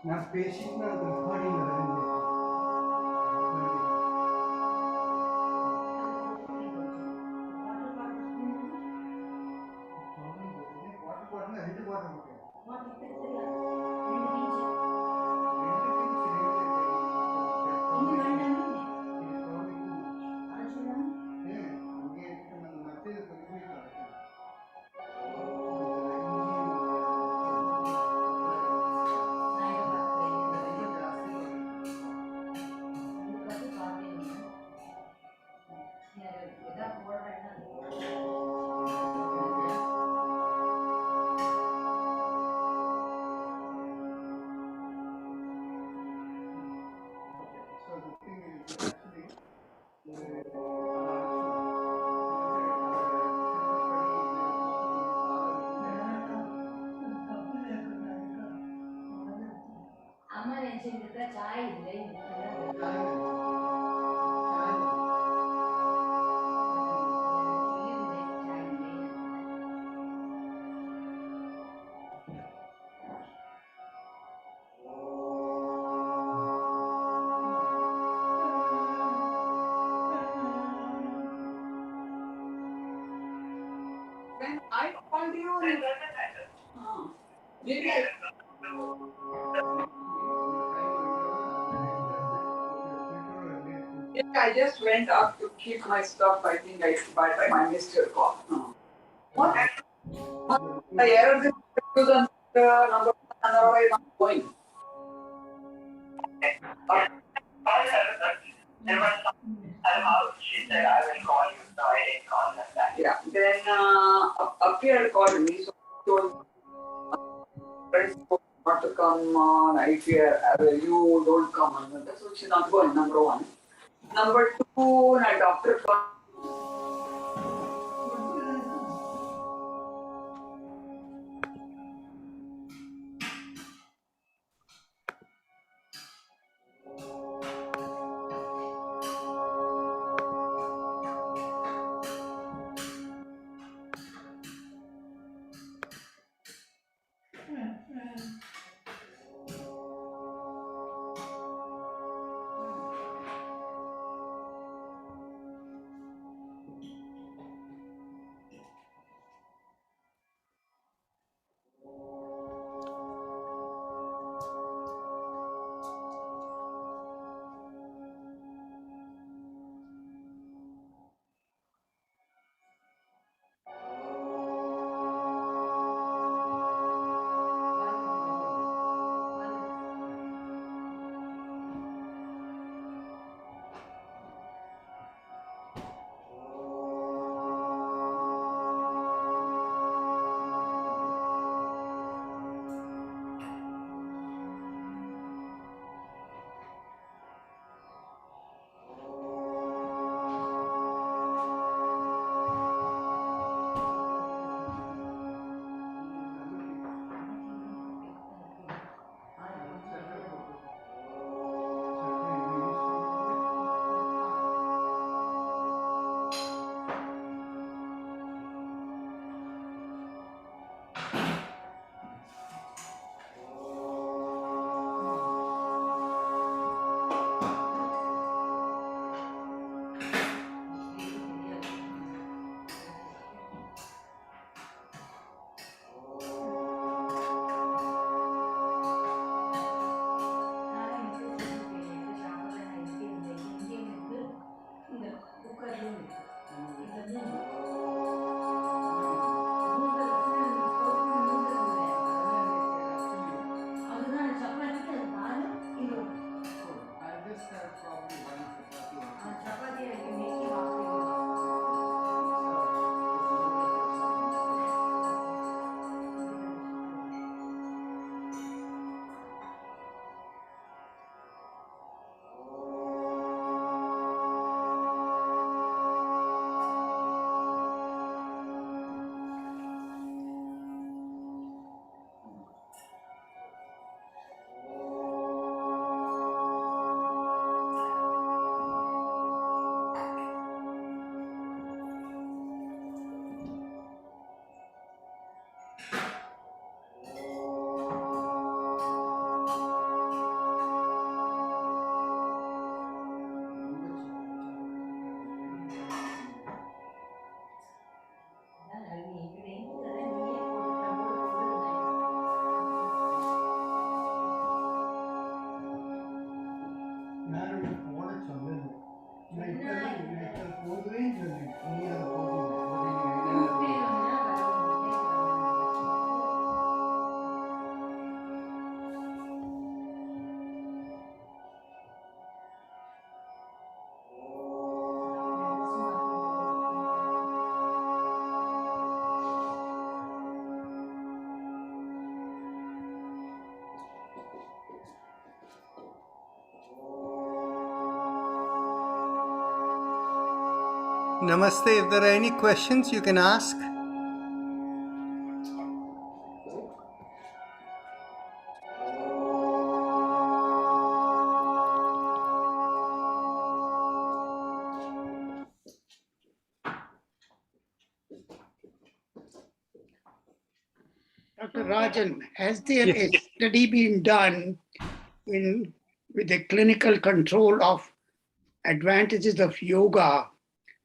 నా పేషెంట్ నా రికార్డింగ్ కదండి వాటర్ బాటిల్ రెండు bottle I called you. Maybe I just went up to keep my stuff. I think I missed your call. What? The error is the number otherwise I'm going. She said I will call you, so I didn't call her back. Yeah. Then Appear called me, so told friends not to come on IPR. You don't come. That's what she's not going. Number one. Number two, my doctor called. Namaste. If there are any questions, you can ask. Dr. Rajan, has there a study been done with a clinical control of advantages of yoga,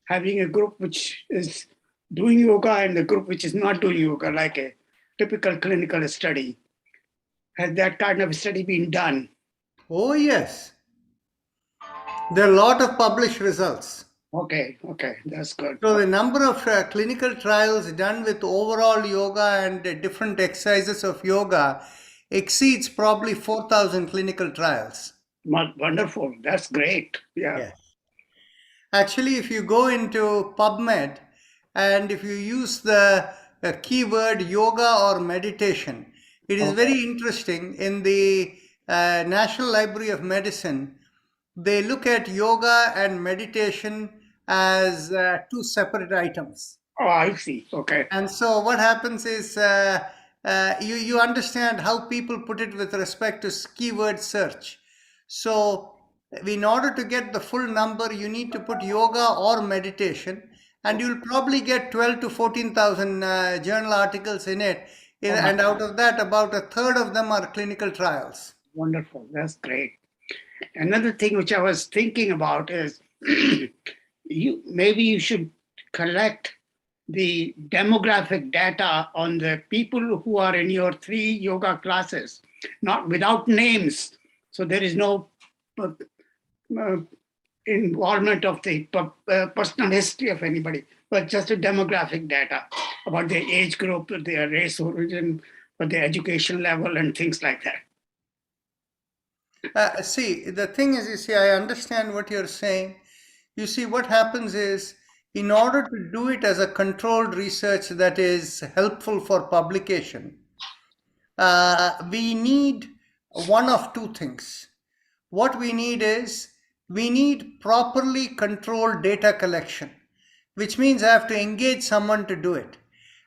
having a group which is doing yoga and a group which is not doing yoga, like a typical clinical study? Has that kind of study been done? Oh, yes. There are a lot of published results. Okay, that's good. So, the number of clinical trials done with overall yoga and different exercises of yoga exceeds probably 4,000 clinical trials. Wonderful. That's great. Yeah. Yes. Actually, if you go into PubMed and if you use the keyword yoga or meditation, it is very interesting. In the National Library of Medicine, they look at yoga and meditation as two separate items. Oh, I see. Okay. And so what happens is you understand how people put it with respect to keyword search. So in order to get the full number, you need to put yoga or meditation, and you'll probably get 12 to 14,000 journal articles in it. And out of that, about a third of them are clinical trials. Wonderful. That's great. Another thing which I was thinking about is maybe you should collect the demographic data on the people who are in your 3 yoga classes, not without names. So there is no uh, involvement of the personal history of anybody, but just a demographic data about their age group, their race, origin, or their education level, and things like that. See, the thing is, you see, I understand what you're saying. You see, what happens is, in order to do it as a controlled research that is helpful for publication, we need one of two things. What we need is, we need properly controlled data collection, which means I have to engage someone to do it.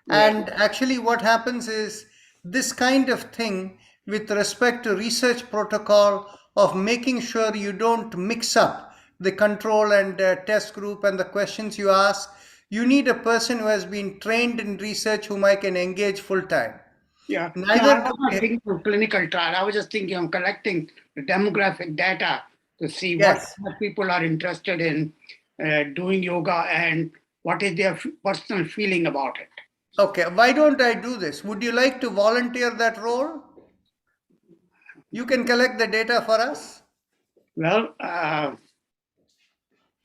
Yeah. And actually, what happens is this kind of thing with respect to research protocol of making sure you don't mix up the control and test group and the questions you ask. You need a person who has been trained in research whom I can engage full time. Yeah. Neither I was not thinking of clinical trial. I was just thinking of collecting the demographic data to see Yes. what people are interested in doing yoga and what is their personal feeling about it. Okay, why don't I do this? Would you like to volunteer that role? You can collect the data for us. Well,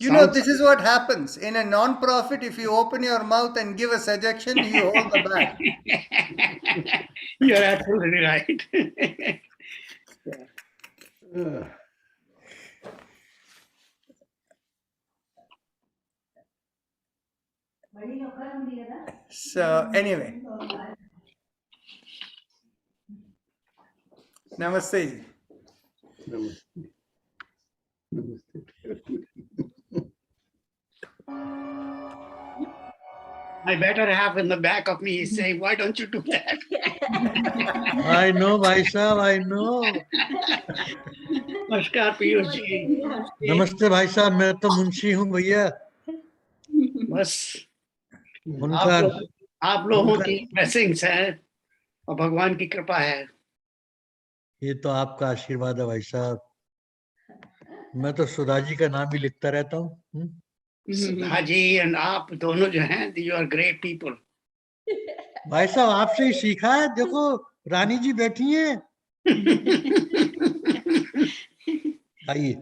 You know, this is what happens in a non-profit. If you open your mouth and give a suggestion, you hold the bag. You're absolutely right. So anyway, namaste. My better half in the back of me is saying, why don't you do that? I know, Bhai Sahab, I know. नमस्कार पीयूष जी। नमस्ते भाई साहब, मैं तो मुंशी हूँ भैया। बस उनका आप लोगों की ब्लेसिंग्स है और भगवान की कृपा है। ये तो आपका आशीर्वाद है भाई साहब। मैं तो सुधा जी का नाम ही लिखता रहता हूँ। सुधा जी और आप दोनों जो हैं, यू आर ग्रेट पीपल। भाई साहब आपसे ही सीखा है। देखो रानी जी बैठी हैं। आइए।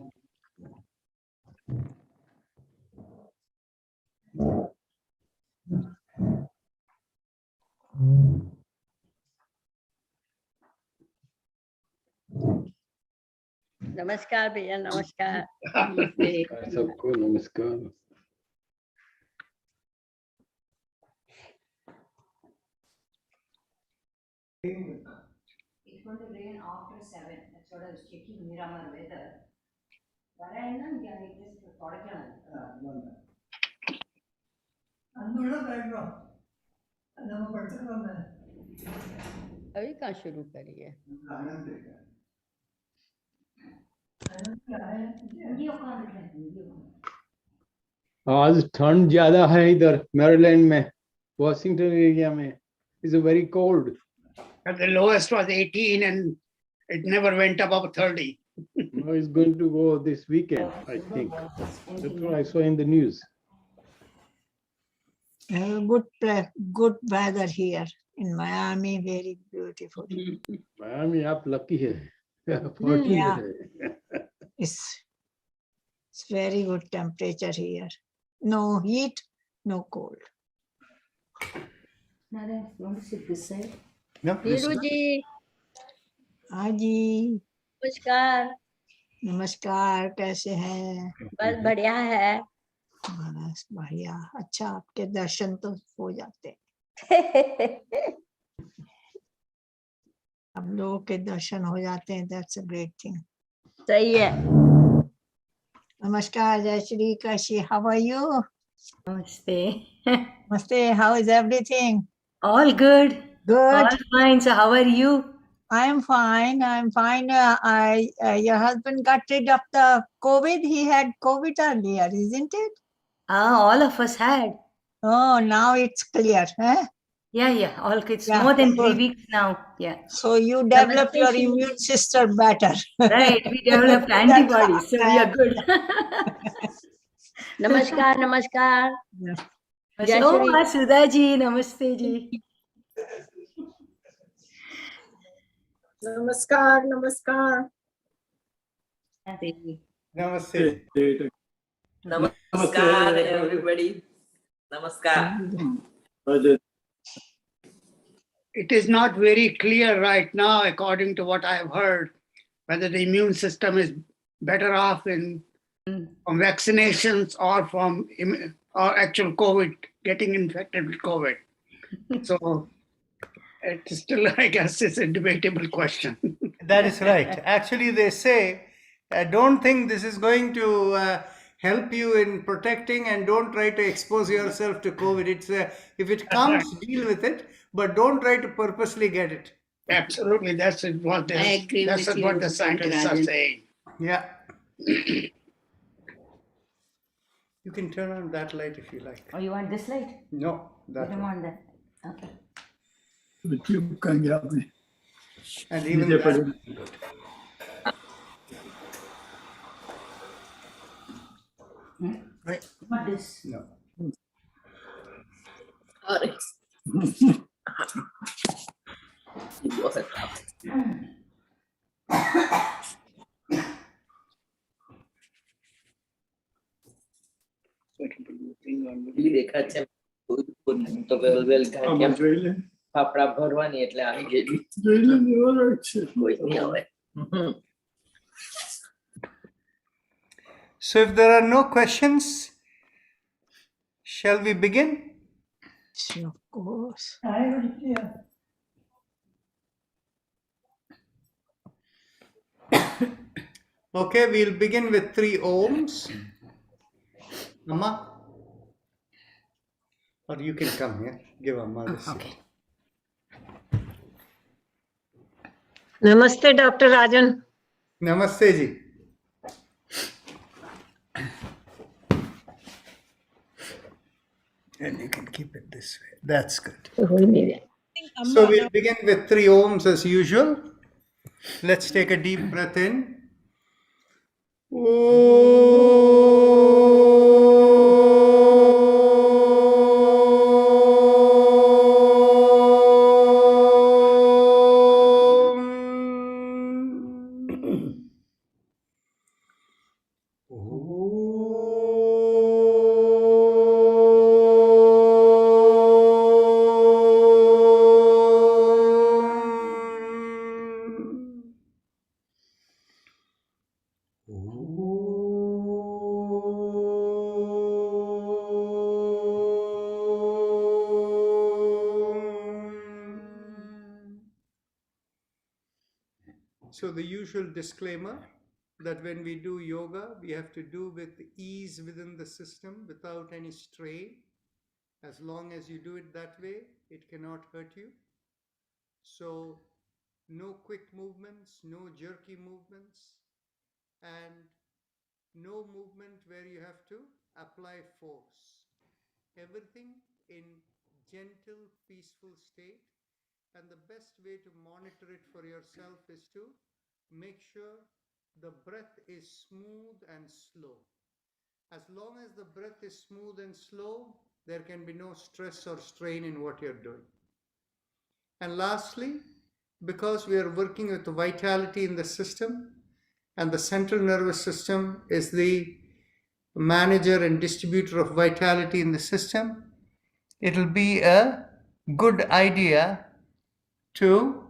नमस्कार भैया, नमस्कार। सबको नमस्कार। It's going to rain after 7. That's what I was checking Miramar weather. But I just अभी कहाँ शुरू करी है? आज ठंड ज्यादा है इधर मैरीलैंड में, वॉशिंगटन एरिया में is very cold. But the lowest was 18 and it never went above 30. No, it's going to go this weekend, I think. That's what I saw in the news. Good weather here in Miami, very beautiful. Miami, आप lucky है. 40 Yeah. है. It's very good temperature here. No heat, no cold. Nada, you want to sit this side? No, Neeru जी, हाँ जी, नमस्कार। नमस्कार, कैसे हैं? बस बढ़िया है। बस बढ़िया, अच्छा आपके दर्शन तो हो जाते हैं। हम लोगों के दर्शन हो जाते हैं, that's a great thing. सही है। नमस्कार जयश्री, कैसी, how are you? Namaste. Namaste, how is everything? All good. Good. All fine. So how are you? I'm fine. I'm fine. Your husband got rid of the COVID. He had COVID earlier, isn't it? All of us had. Oh, now it's clear. Huh? Yeah. All kids. Yeah, More than so- 3 weeks now. Yeah. So you developed Namaste, your Shri. immune system better. Right. We developed antibodies, so we are good. नमस्कार, नमस्कार। जय Oh, Shri. Sudha ji. Namaste ji. Namaskar, namaskar. Namaste. Namaskar, everybody. Namaskar. It is not very clear right now, according to what I've heard, whether the immune system is better off from vaccinations or from or actual COVID, getting infected with COVID. So it's still, I guess, it's a debatable question. That is right. Actually, they say, don't think this is going to help you in protecting, and don't try to expose yourself to COVID. It's if it comes, deal with it, but don't try to purposely get it. Absolutely, that's what I agree that's with what you, the scientists Dr. are Rajan. saying. Yeah. You can turn on that light if you like. Oh, you want this light? No, You that don't one. want that. Okay. And even that is good. Not this. No. Sorry. It wasn't up. ઈ દેખાচ্ছে તો વેલ ઘાટિયા ફાફડા ભરવાની એટલે આવી ગયેલી કોઈ નહીં આવે. So if there are no questions, shall we begin? Of course. Okay, we'll begin with 3 ohms. Amma? Or you can come here. Give Amma this. Okay. Namaste, Dr. Rajan. Namaste ji. And you can keep it this way. That's good. So we'll begin with 3 ohms as usual. Let's take a deep breath in. So the usual disclaimer that when we do yoga, we have to do with ease within the system without any strain. As long as you do it that way, it cannot hurt you. So no quick movements, no jerky movements, and no movement where you have to apply force. Everything in gentle, peaceful state. And the best way to monitor it for yourself is to make sure the breath is smooth and slow. As long as the breath is smooth and slow, there can be no stress or strain in what you're doing. And lastly, because we are working with the vitality in the system, and the central nervous system is the manager and distributor of vitality in the system, it'll be a good idea to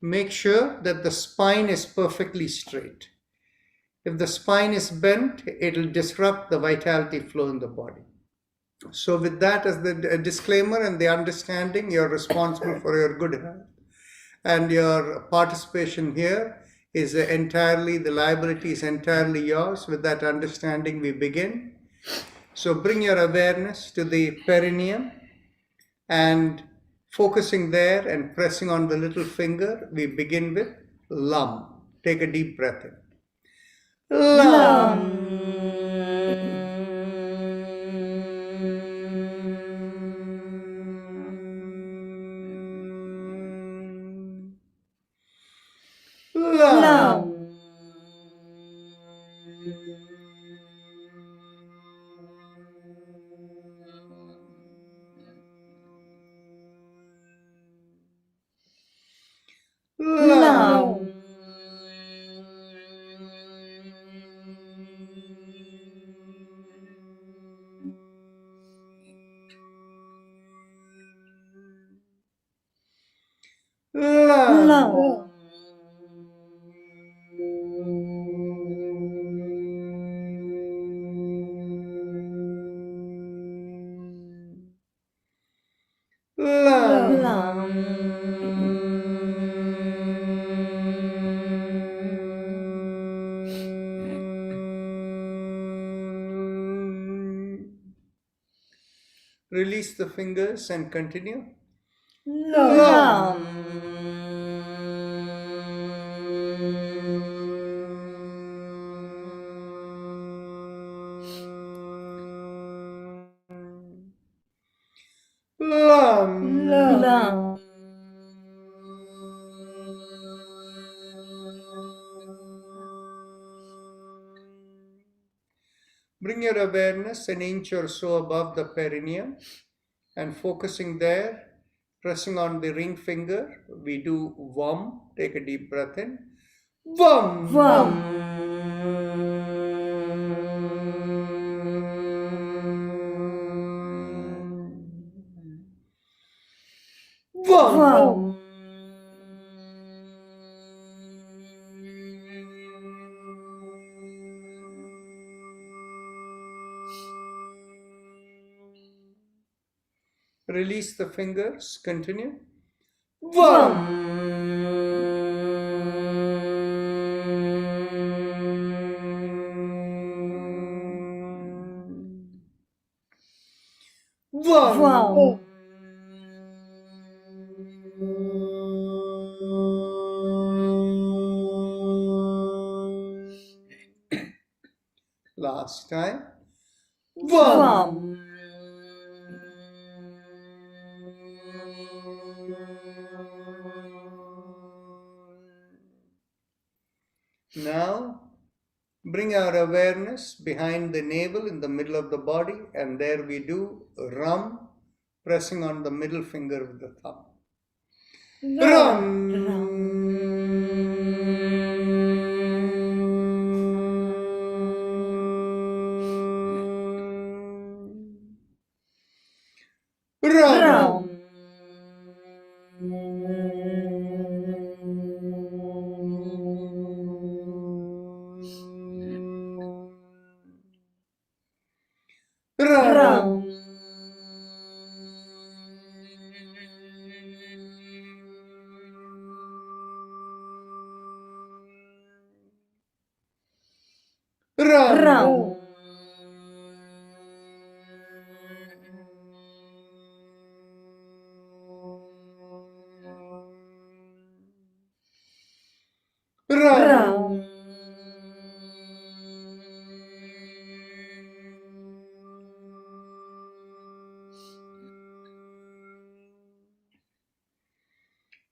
make sure that the spine is perfectly straight. If the spine is bent, it'll disrupt the vitality flow in the body. So with that as the disclaimer and the understanding, you're responsible for your good health. And your participation here is entirely, the liability is entirely yours. With that understanding, we begin. So bring your awareness to the perineum and focusing there and pressing on the little finger, we begin with Lam. Take a deep breath in. Lam. Lam. Lam. Lam. Release the fingers and continue. Lam. Lam. Bring your awareness an inch or so above the perineum and focusing there, pressing on the ring finger, we do Vam. Take a deep breath in. Vam. Vam. Vam. Release the fingers, continue. Vam. Vam. Last time. Vam. Now, bring our awareness behind the navel in the middle of the body, and there we do Ram, pressing on the middle finger with the thumb. Ram. Ram. Ram. Ram.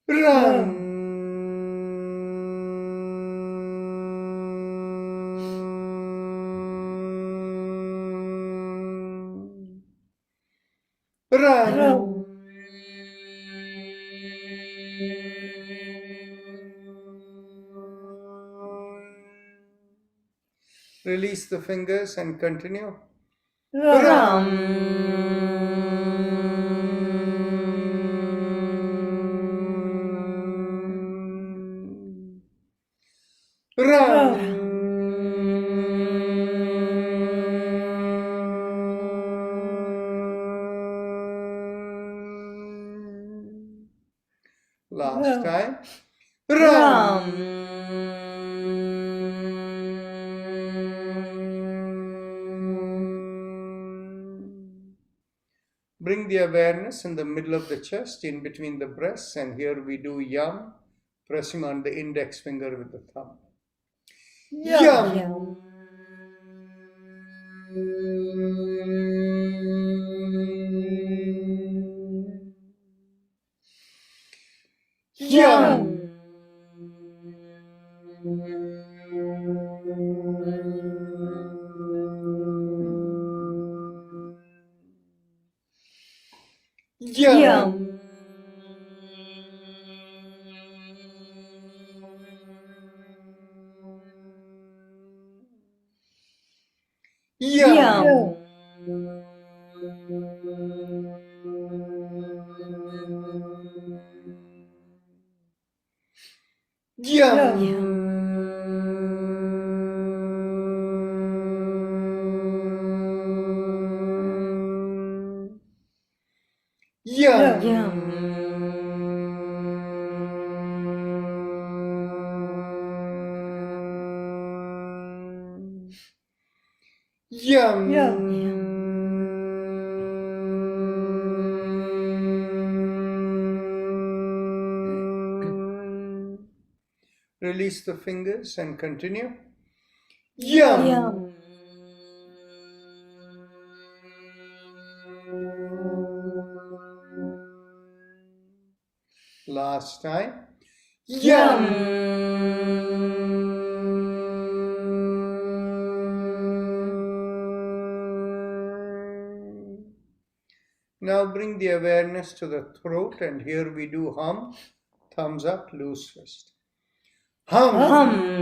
Run. Run. Release the fingers and continue. Last time. Bring the awareness in the middle of the chest, in between the breasts, and here we do yum, pressing on the index finger with the thumb. Yum. Yum. Yum. Yum. Release the fingers and continue. Yum. Last time. Now bring the awareness to the throat, and here we do hum, thumbs up, loose fist. Hum. Hum.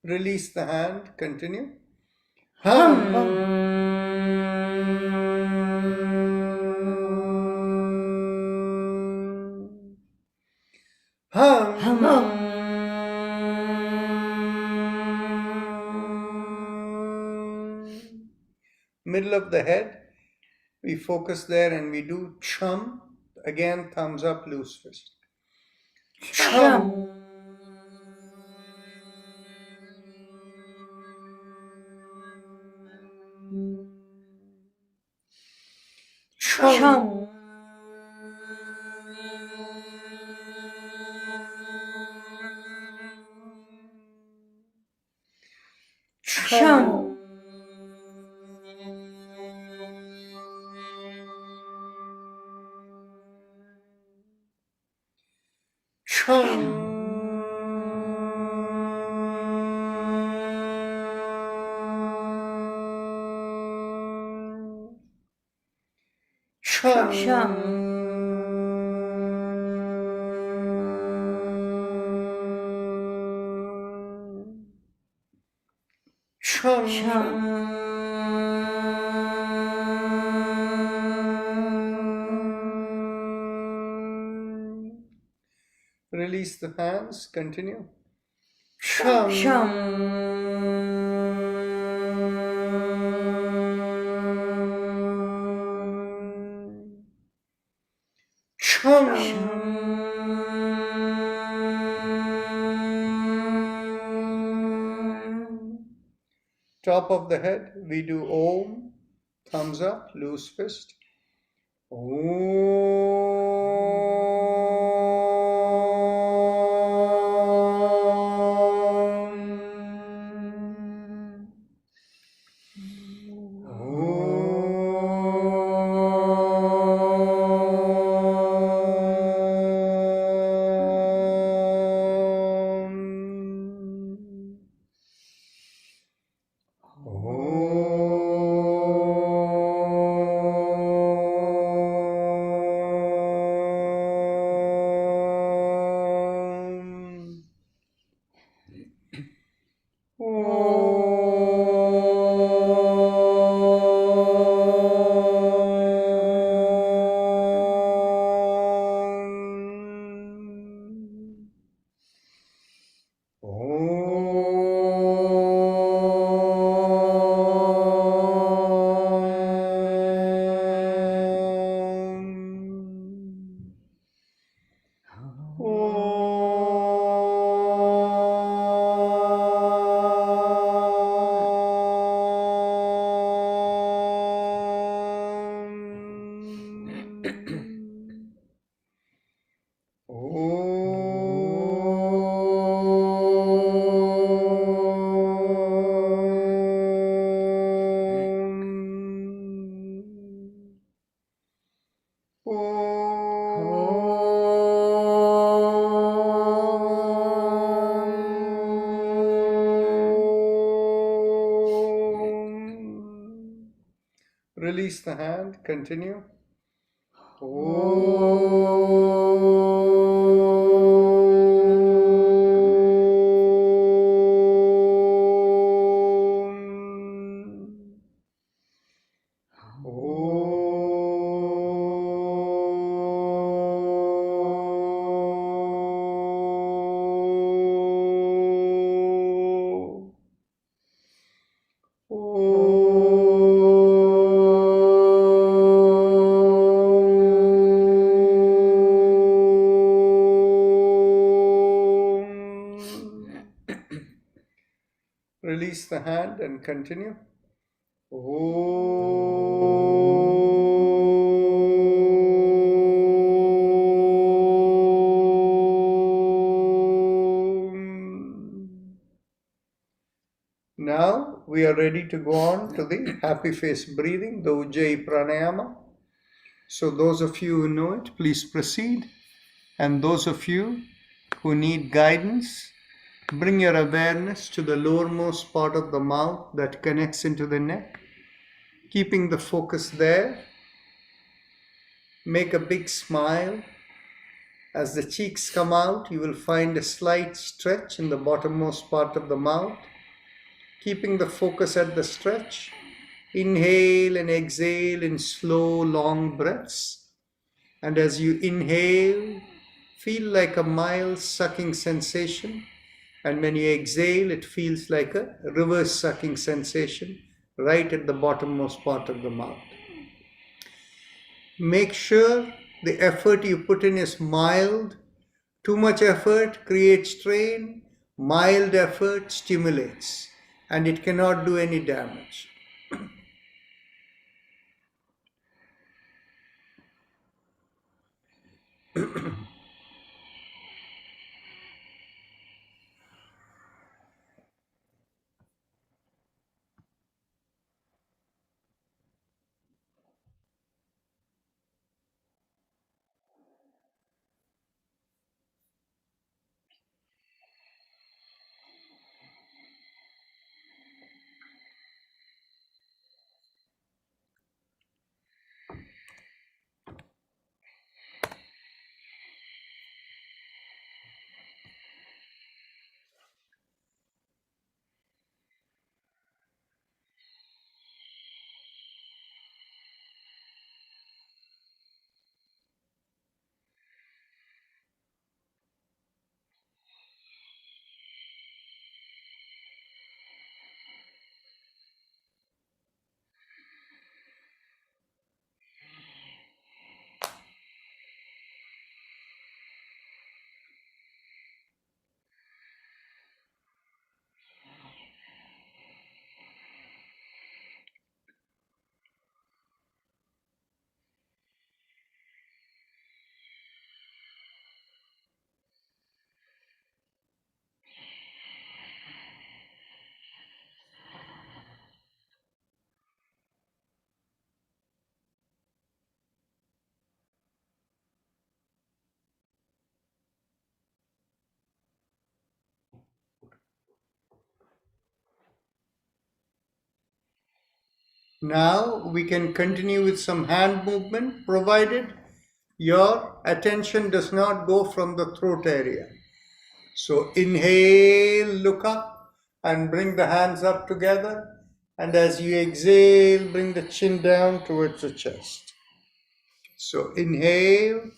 Release the hand, continue. Middle of the head, we focus there and we do chum. Again, thumbs up, loose fist. Chum. Chum. Chum. Release the hands, continue. Top of the head, we do Om, thumbs up, loose fist. Om. Release the hand, continue. Release the hand and continue. Now we are ready to go on to the happy face breathing, the Ujjayi Pranayama. So those of you who know it, please proceed. And those of you who need guidance, bring your awareness to the lowermost part of the mouth that connects into the neck, keeping the focus there. Make a big smile. As the cheeks come out, you will find a slight stretch in the bottommost part of the mouth. Keeping the focus at the stretch, inhale and exhale in slow, long breaths. And as you inhale, feel like a mild sucking sensation. And when you exhale, it feels like a reverse sucking sensation right at the bottommost part of the mouth. Make sure the effort you put in is mild. Too much effort creates strain. Mild effort stimulates, and it cannot do any damage. Now we can continue with some hand movement, provided your attention does not go from the throat area. So inhale, look up and bring the hands up together. And as you exhale, bring the chin down towards the chest. So inhale.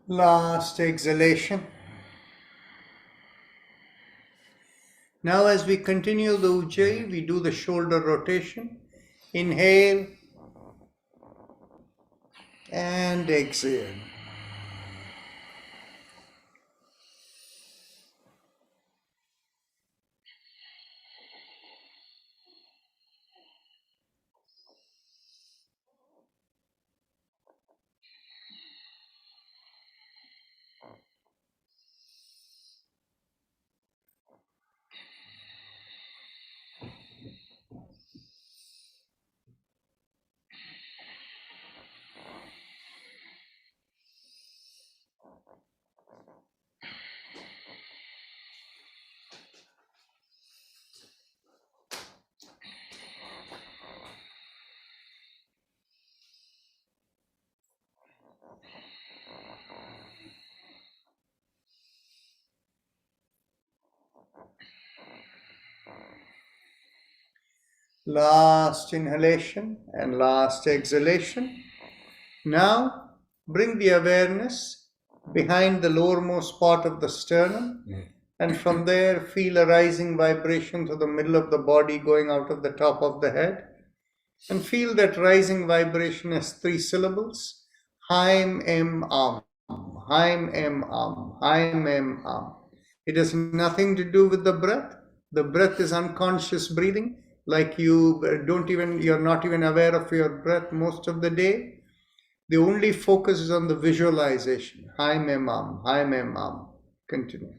Last exhalation. Now as we continue the Ujjayi, we do the shoulder rotation. Inhale and exhale. Last inhalation and last exhalation. Now bring the awareness behind the lowermost part of the sternum, and from there feel a rising vibration to the middle of the body going out of the top of the head, and feel that rising vibration as 3 syllables: Haim Em Am, Haim Em Am, Haim Em Am. It has nothing to do with the breath. The breath is unconscious breathing, like you're not even aware of your breath most of the day. The only focus is on the visualization. Haim Em Am, Haim Em Am. Continue.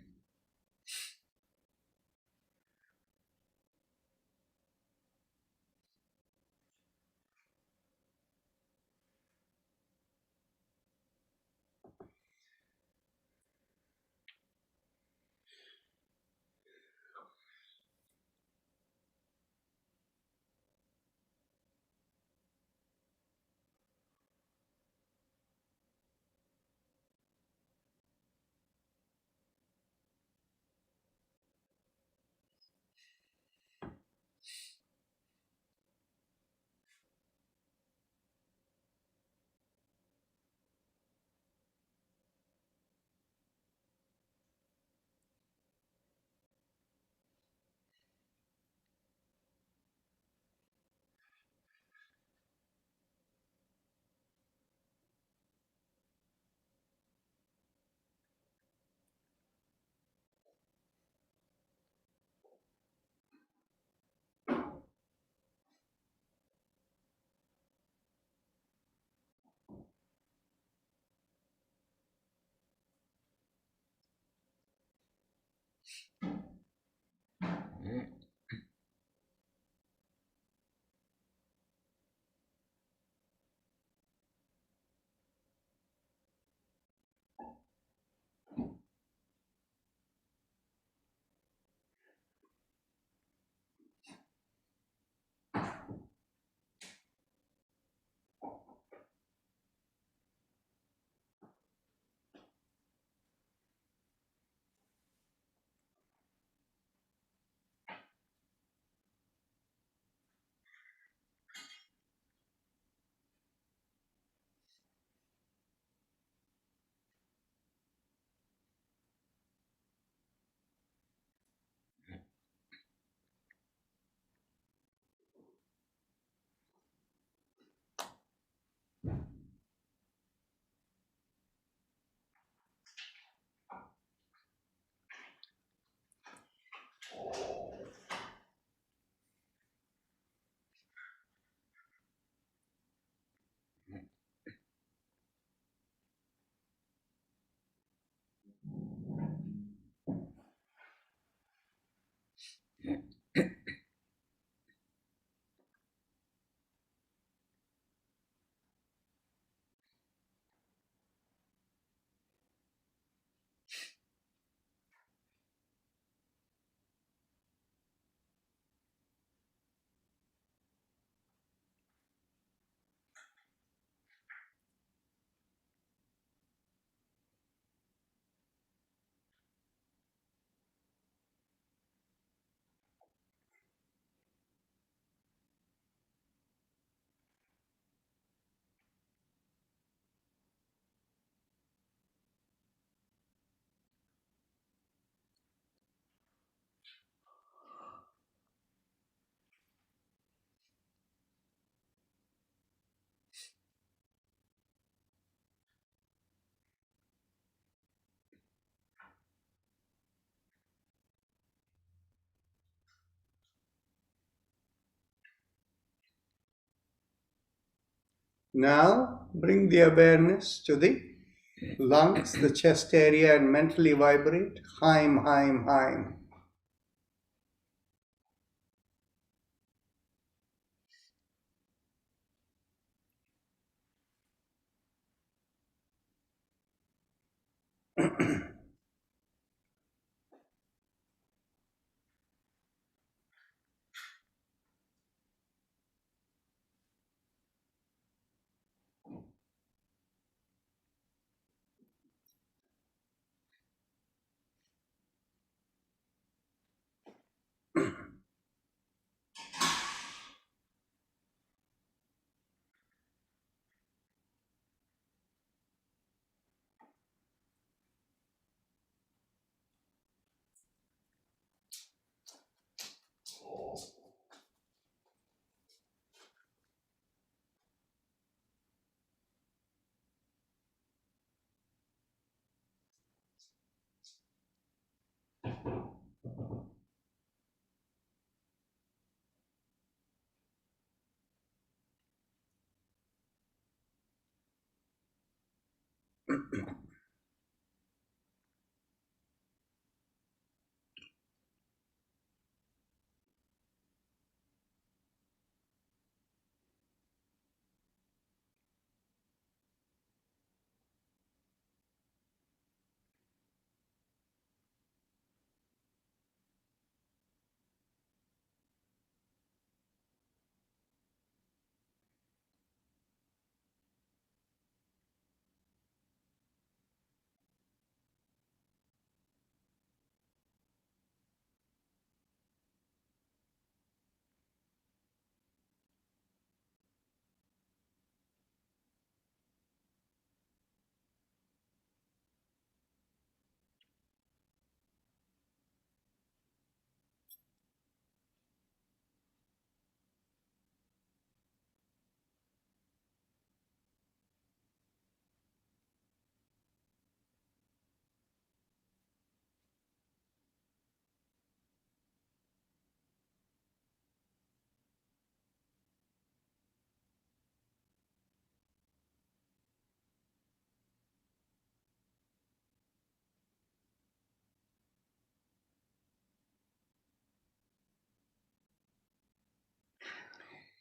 Now bring the awareness to the lungs, the chest area, and mentally vibrate Haim, Haim, Haim.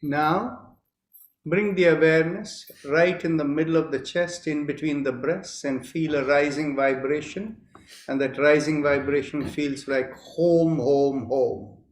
Now, bring the awareness right in the middle of the chest, in between the breasts, and feel a rising vibration. And that rising vibration feels like home, home, home.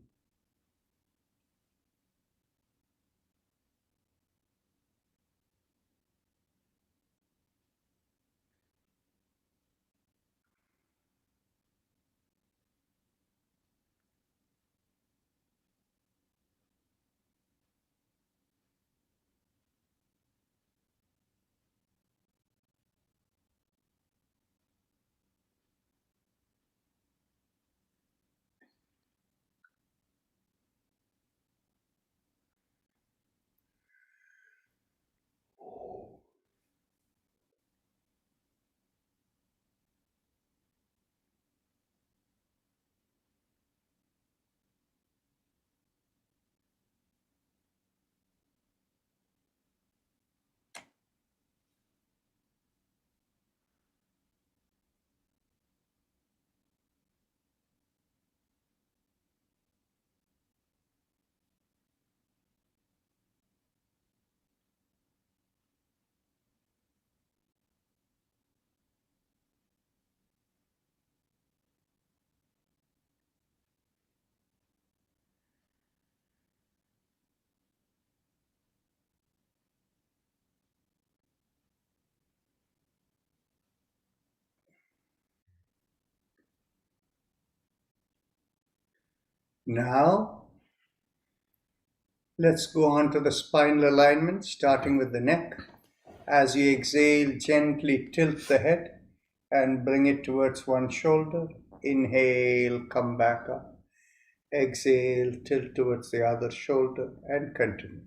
Now, let's go on to the spinal alignment, starting with the neck. As you exhale, gently tilt the head and bring it towards one shoulder. Inhale, come back up. Exhale, tilt towards the other shoulder and continue.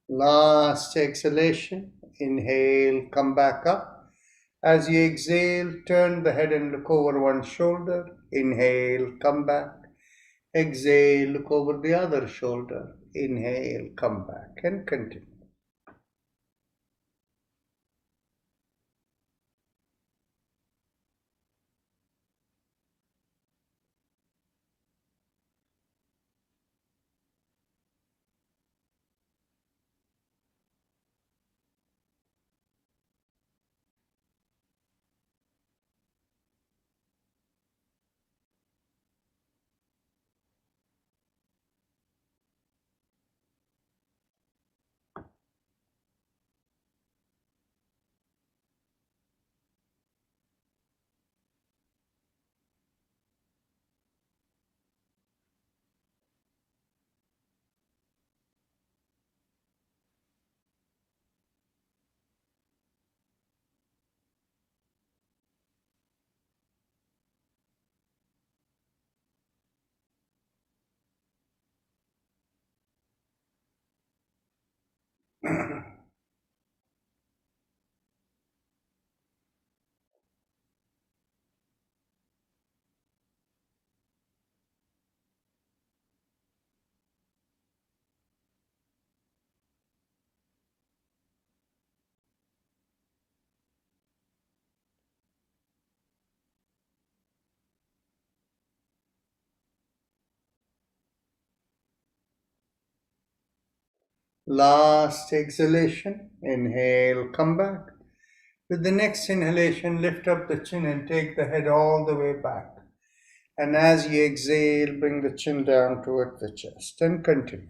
Last exhalation. Inhale, come back up. As you exhale, turn the head and look over one shoulder. Inhale, come back. Exhale, look over the other shoulder. Inhale, come back and continue. Last exhalation. Inhale, come back. With the next inhalation, lift up the chin and take the head all the way back. And as you exhale, bring the chin down toward the chest and continue.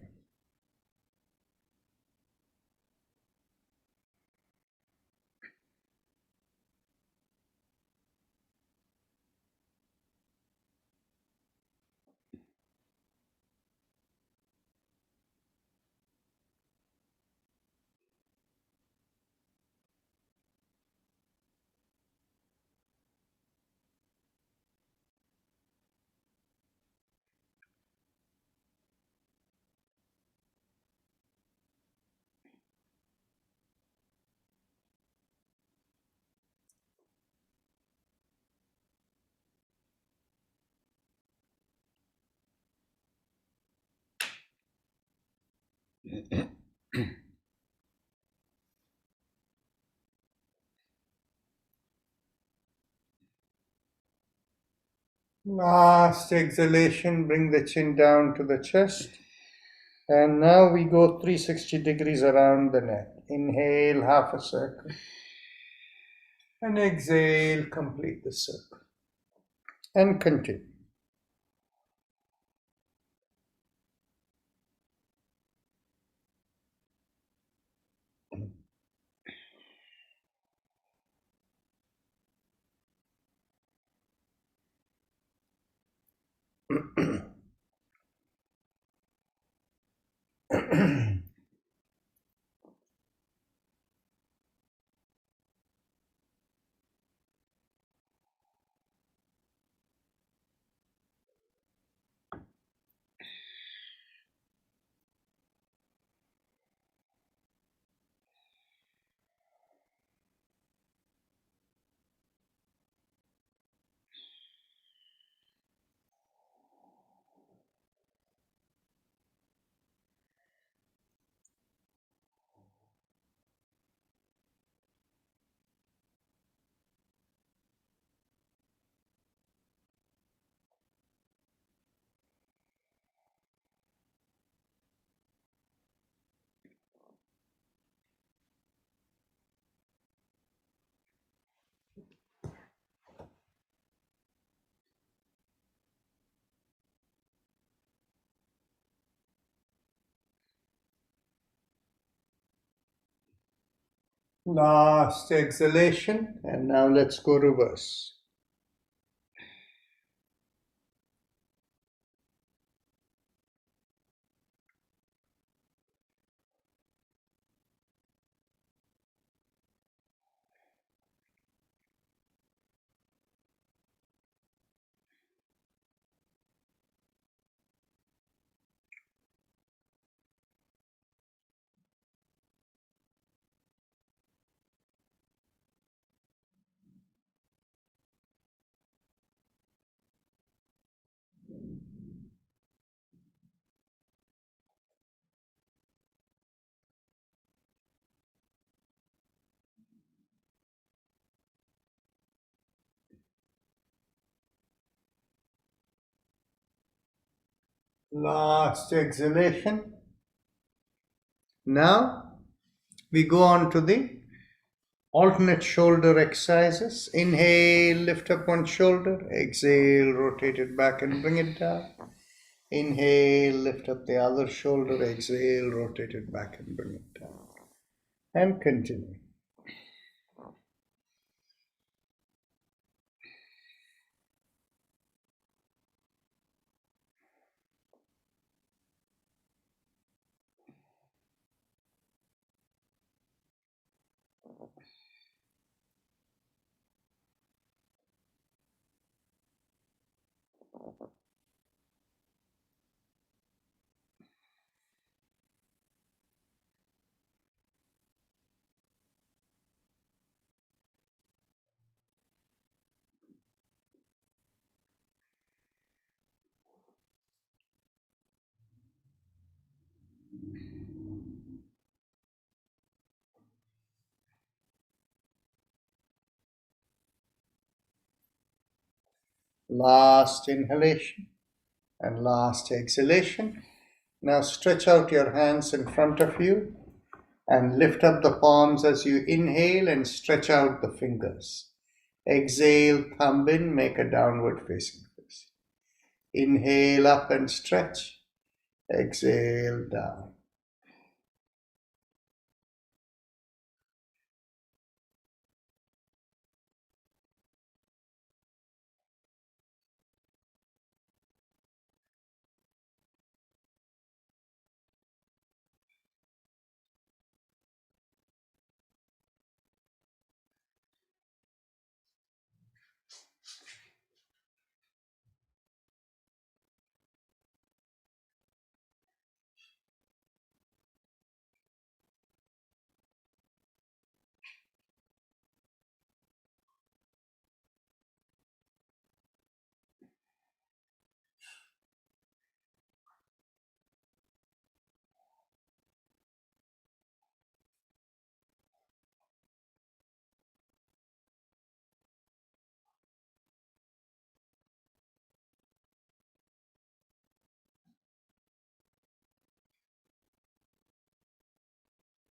Last exhalation, bring the chin down to the chest. And now we go 360 degrees around the neck. Inhale, half a circle. And exhale, complete the circle. And continue. Last exhalation, and now let's go reverse. Last exhalation. Now we go on to the alternate shoulder exercises. Inhale, lift up one shoulder. Exhale, rotate it back and bring it down. Inhale, lift up the other shoulder. Exhale, rotate it back and bring it down. And continue. Last inhalation and last exhalation. Now stretch out your hands in front of you And lift up the palms as you inhale and stretch out the fingers. Exhale, thumb in, make a downward facing fist. Inhale up and stretch. Exhale down.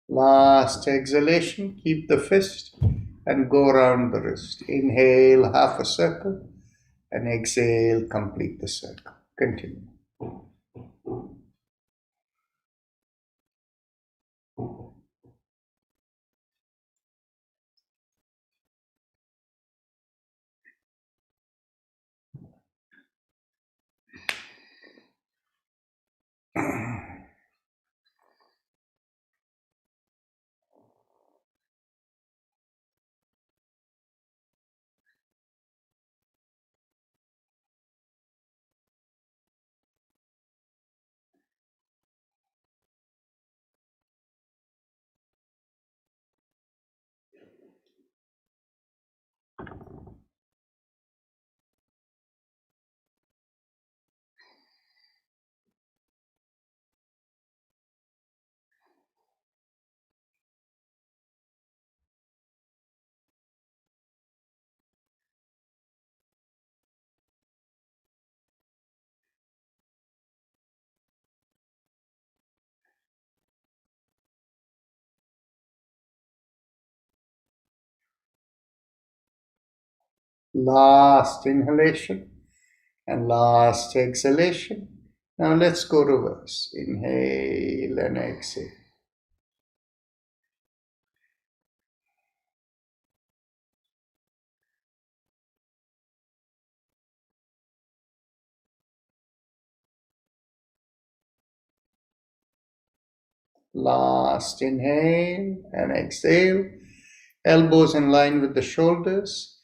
Last exhalation, keep the fist and go around the wrist. Inhale, half a circle, and exhale, complete the circle. Continue. Last inhalation and last exhalation. Now let's go reverse. Inhale and exhale. Last inhale and exhale. Elbows in line with the shoulders.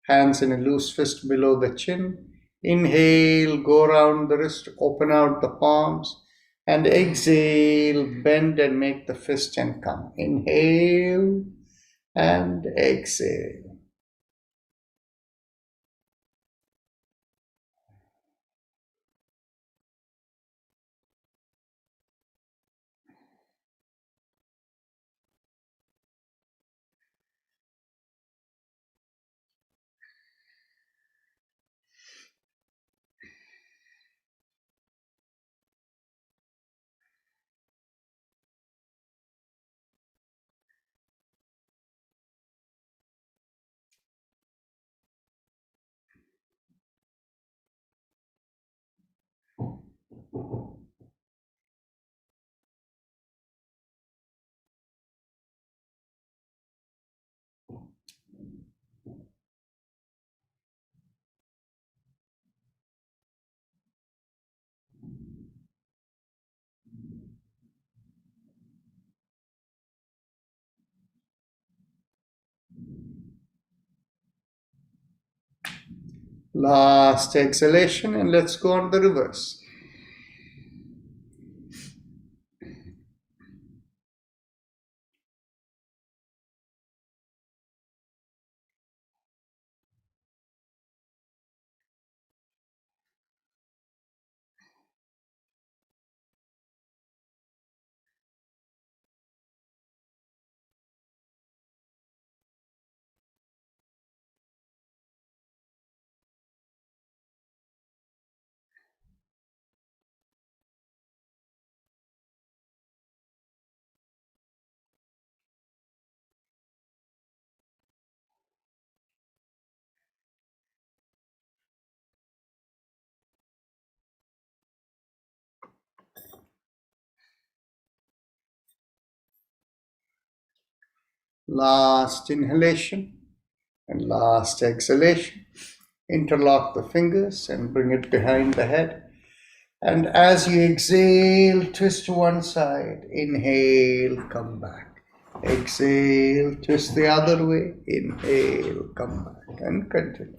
Hands in a loose fist below the chin. Inhale, go around the wrist, open out the palms. And exhale, bend and make the fist and come. Inhale and exhale. Last exhalation, and let's go on the reverse. Last inhalation and last exhalation. Interlock the fingers and bring it behind the head. And as you exhale, twist to one side. Inhale, come back. Exhale, twist the other way. Inhale, come back. And continue.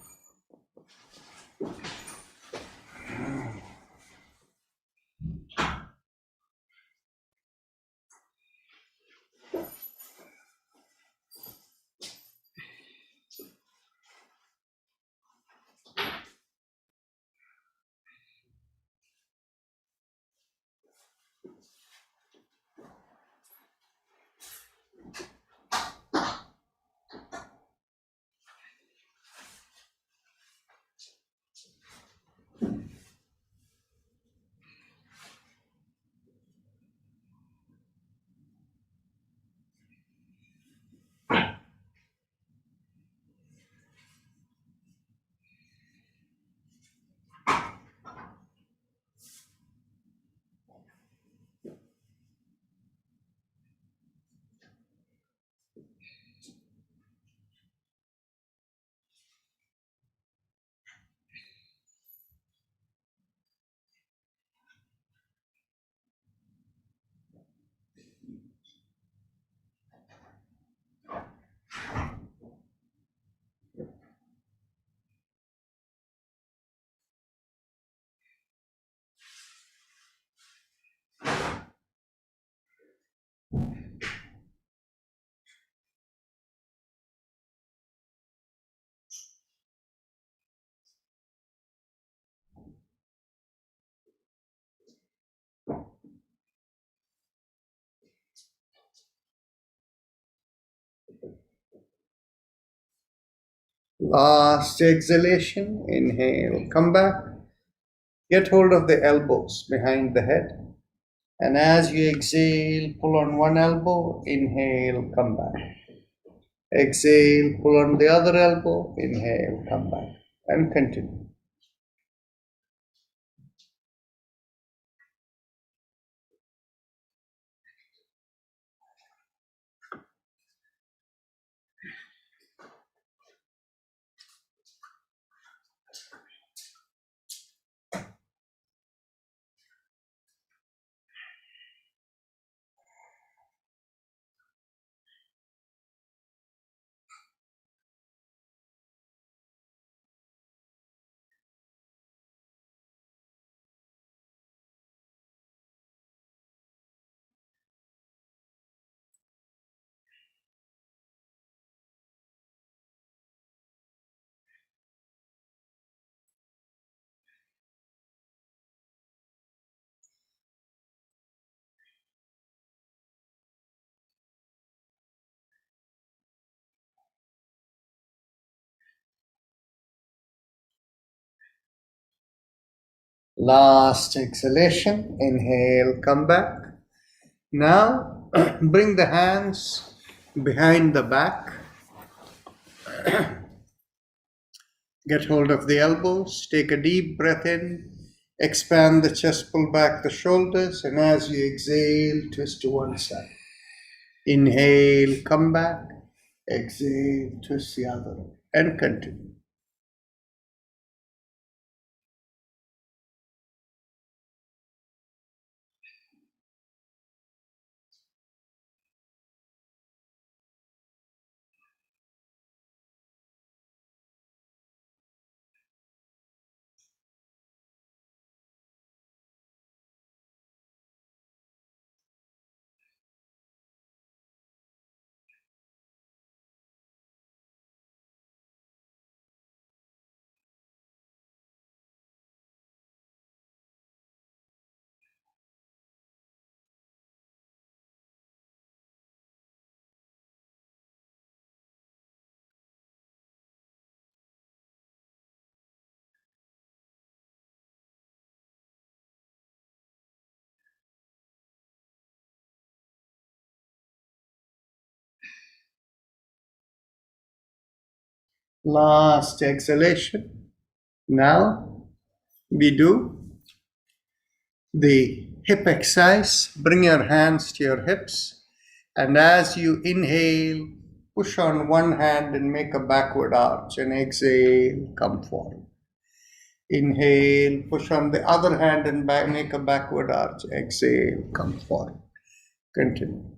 Last exhalation. Inhale, come back. Get hold of the elbows behind the head. And as you exhale, pull on one elbow. Inhale, come back. Exhale, pull on the other elbow. Inhale, come back. And continue. Last exhalation. Inhale, come back. Now bring the hands behind the back. Get hold of the elbows. Take a deep breath in. Expand the chest, pull back the shoulders, and as you exhale, twist to one side. Inhale, come back. Exhale, twist the other way, and continue. Last exhalation. Now we do the hip exercise. Bring your hands to your hips, and as you inhale, Push on one hand and make a backward arch and exhale, come forward. Inhale, push on the other hand and make a backward arch. Exhale, come forward. Continue.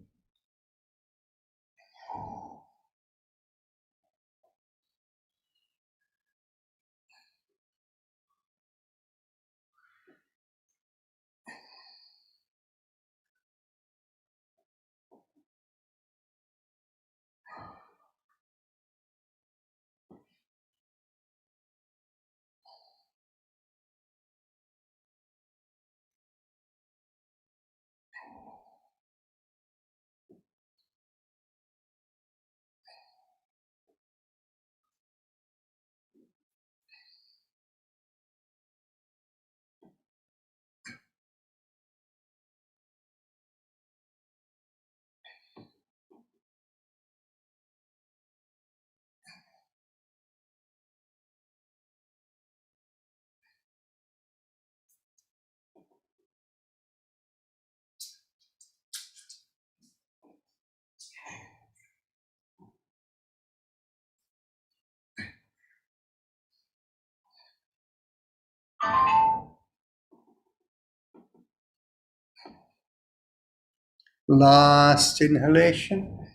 Last inhalation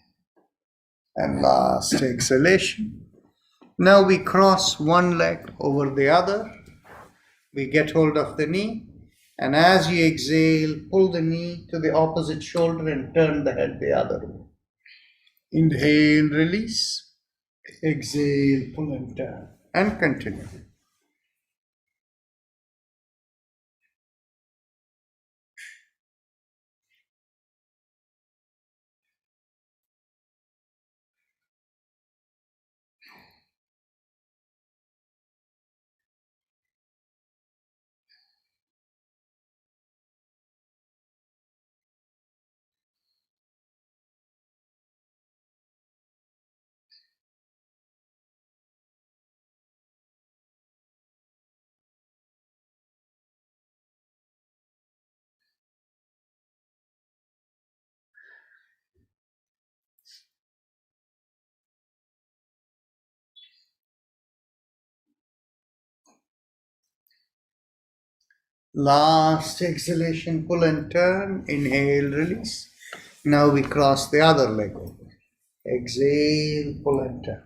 and last exhalation. Now we cross one leg over the other. We get hold of the knee, and as you exhale, pull the knee to the opposite shoulder and turn the head the other way. Inhale, release. Exhale, pull and turn. And continue. Last exhalation, pull and turn. Inhale, release. Now we cross the other leg over. Exhale, pull and turn.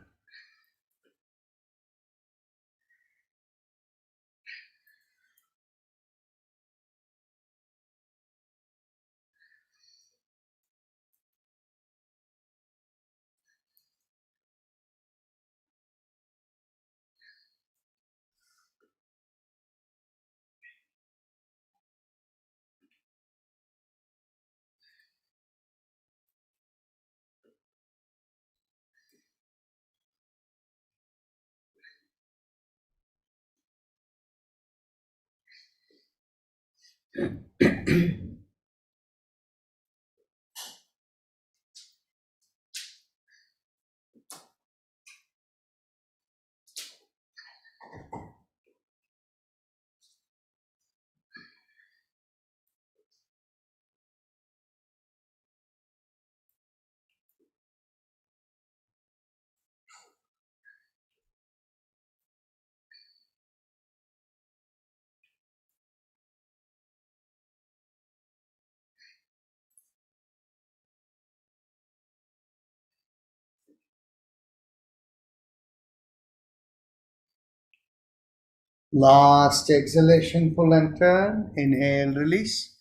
Last exhalation, pull and turn. Inhale, release.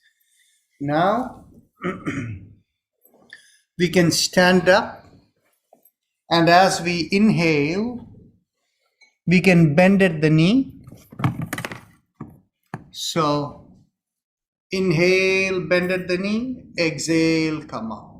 Now we can stand up, and as we inhale, we can bend at the knee. So inhale, bend at the knee. Exhale, come up.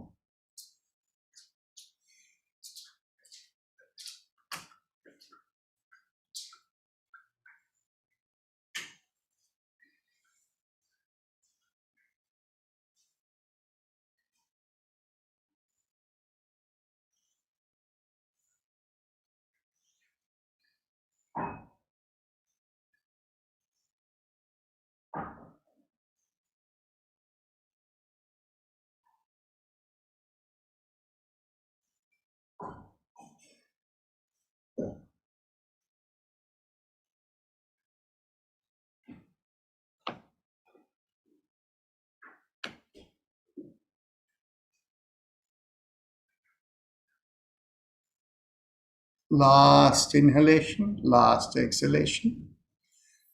Last inhalation, last exhalation.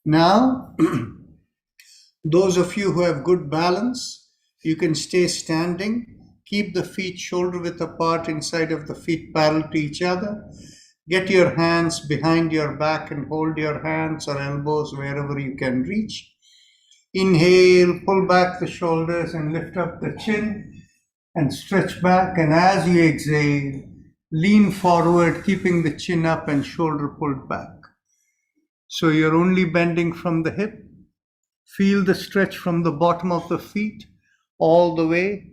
Now, those of you who have good balance, you can stay standing. Keep the feet shoulder width apart, inside of the feet parallel to each other. Get your hands behind your back and hold your hands or elbows wherever you can reach. Inhale, pull back the shoulders and lift up the chin and stretch back. And as you exhale, lean forward, keeping the chin up and shoulder pulled back. So you're only bending from the hip. Feel the stretch from the bottom of the feet all the way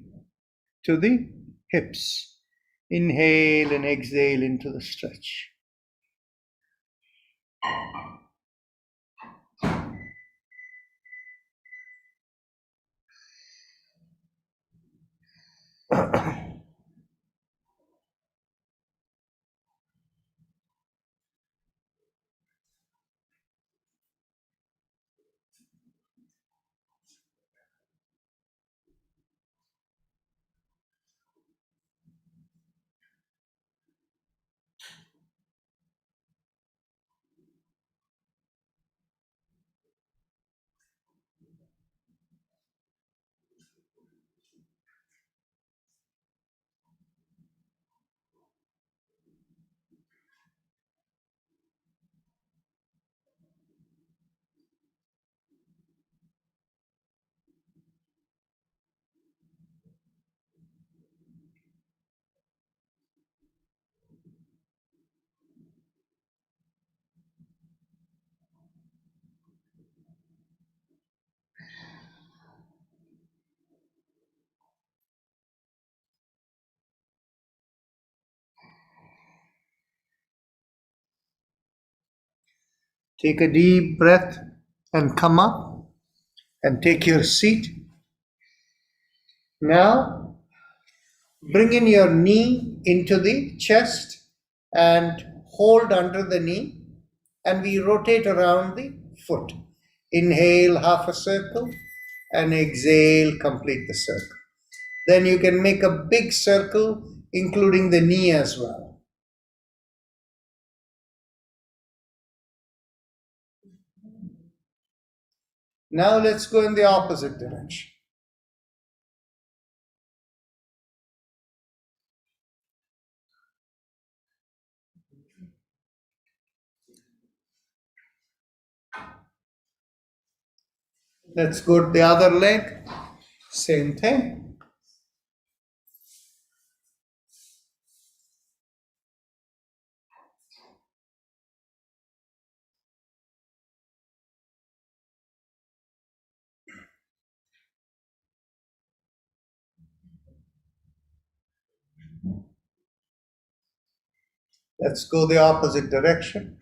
to the hips. Inhale and exhale into the stretch. Take a deep breath and come up and take your seat. Now, bring in your knee into the chest and hold under the knee, and we rotate around the foot. Inhale half a circle and exhale, complete the circle. Then you can make a big circle, including the knee as well. Now let's go in the opposite direction. Let's go to the other leg. Same thing. Let's go the opposite direction.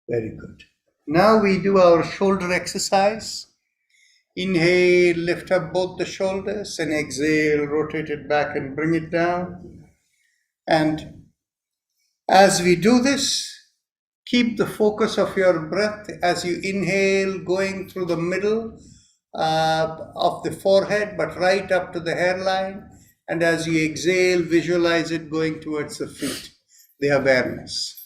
Very good. Now we do our shoulder exercise. Inhale, lift up both the shoulders, and exhale, rotate it back and bring it down. And as we do this, keep the focus of your breath as you inhale, going through the middle of the forehead, but right up to the hairline. And as you exhale, visualize it going towards the feet, the awareness.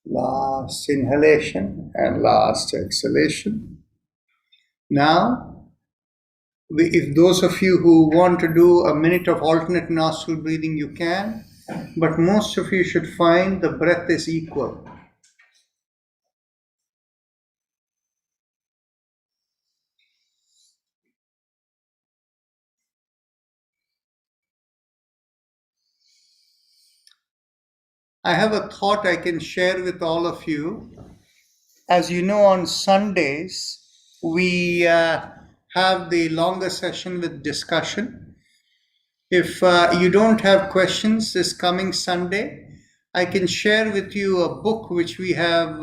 Last inhalation and last exhalation. Now, if those of you who want to do a minute of alternate nostril breathing, you can, but most of you should find the breath is equal. I have a thought I can share with all of you. As you know, on Sundays, we have the longer session with discussion. If you don't have questions this coming Sunday, I can share with you a book which we have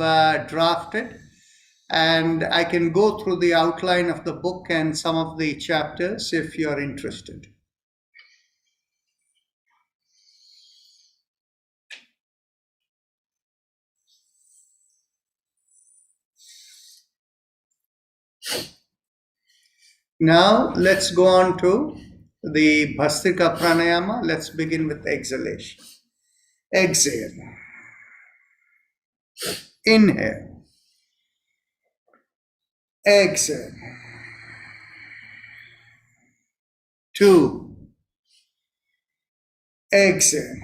drafted, and I can go through the outline of the book and some of the chapters if you're interested. Now let's go on to the Bhastrika Pranayama. Let's begin with exhalation. Exhale. Inhale. Exhale. 2. Exhale.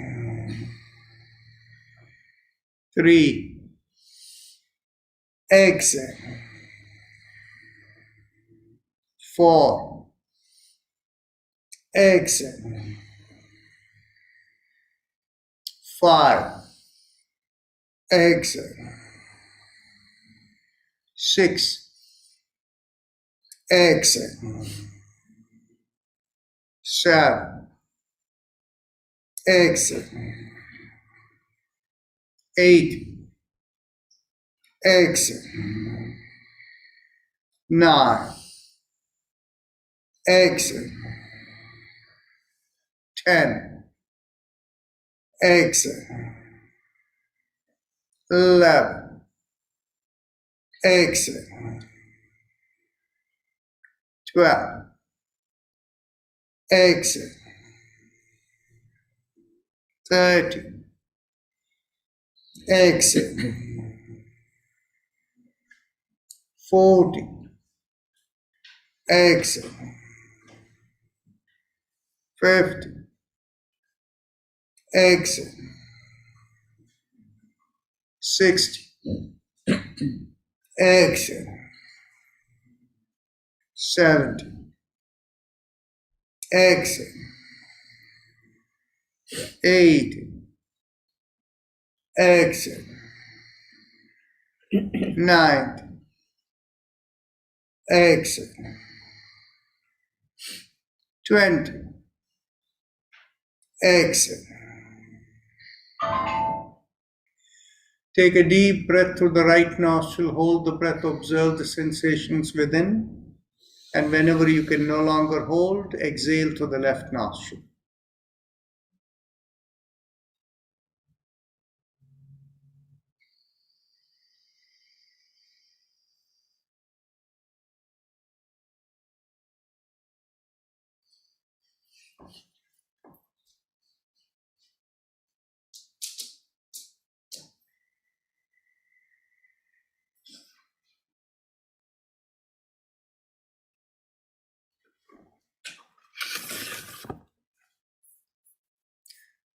3. Exhale. 4. Exhale. 5. Exhale. 6. Exhale. 7. Exhale. 8. Exhale. 9. Exhale. 10. Exhale. 11. Exhale. 12. Exhale. 13. Exhale. 14. Exhale. 15. Exhale. 16. Exhale. 17. Exhale. 18. Exhale. 19. Exhale. 20. Exhale. Take a deep breath through the right nostril, hold the breath, observe the sensations within, and whenever you can no longer hold, exhale through the left nostril.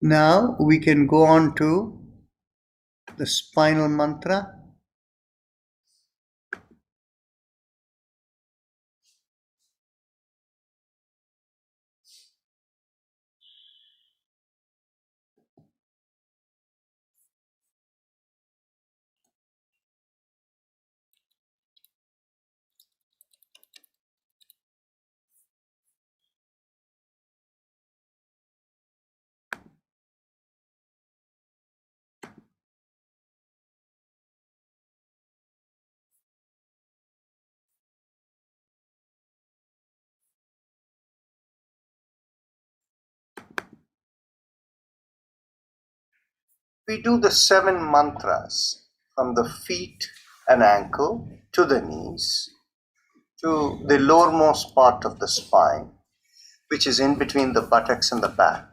Now we can go on to the Spinal Mantra. We do the 7 mantras from the feet and ankle to the knees to the lowermost part of the spine, which is in between the buttocks and the back.